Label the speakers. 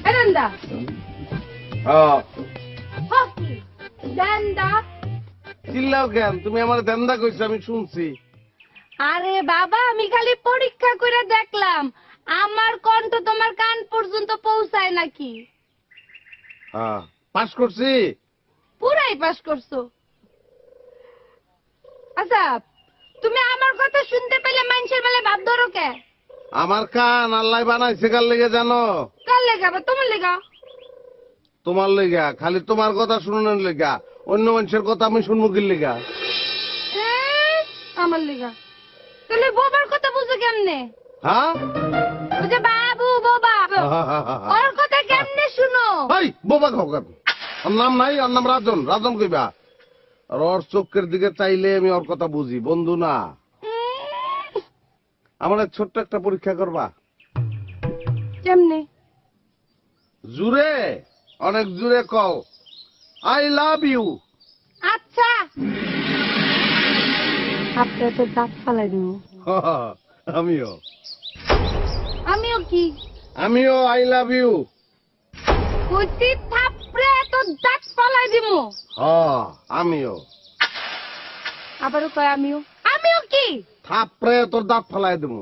Speaker 1: এরেন্দা
Speaker 2: হ্যাঁ
Speaker 1: হকি দেন্দা।
Speaker 2: চিল্লাও কেন? তুমি আমার দেন্দা কইছো, আমি শুনছি।
Speaker 1: আরে বাবা, আমি খালি পরীক্ষা করে দেখলাম আমার কণ্ঠ তোমার কান পর্যন্ত পৌঁছায় নাকি।
Speaker 2: হ্যাঁ, পাস করছি।
Speaker 1: পুরাই পাস করছো। আচ্ছা, তুমি আমার কথা শুনতে পেলে মানুষের বেলা ভাব ধরো কে?
Speaker 2: আমার কান আল্লাহ বানাইছে কার লেগে জানো?
Speaker 1: কার লেগা বা তোমার লেগা?
Speaker 2: তোমার লেগা। খালি তোমার কথা শুনানোর লেগা। অন্য মানুষের কথা আমি শুনবো কি লেগা?
Speaker 1: আমার লেগা। তাহলে বাবার কথা বুঝো কেমনে?
Speaker 2: হ্যাঁ,
Speaker 1: ওই যে বাবু বাবা, ওর কথা কেমনে শুনো?
Speaker 2: ভাই বোবা খাও কেন? ওর নাম নাই, ওর নাম রাজন। রাজন কইবা। আর ওর চোখের দিকে চাইলে আমি ওর কথা বুঝি, বন্ধু না। আমার ছোট্ট একটা পরীক্ষা করবা?
Speaker 1: কেমনে?
Speaker 2: জুড়ে, অনেক জুড়ে কও আই লাভ ইউ।
Speaker 1: আচ্ছা, আপনার তো দাঁত ফালাই দিব।
Speaker 2: আমিও।
Speaker 1: আমিও কি?
Speaker 2: আমিও আই লাভ ইউ।
Speaker 1: কইতি থাপড়ে তো দাঁত ফালাই দিব।
Speaker 2: আমিও।
Speaker 1: আবারও কয় আমিও। আমিও কি?
Speaker 2: থাপড়ে তোর দাঁত ফালাই দেবো।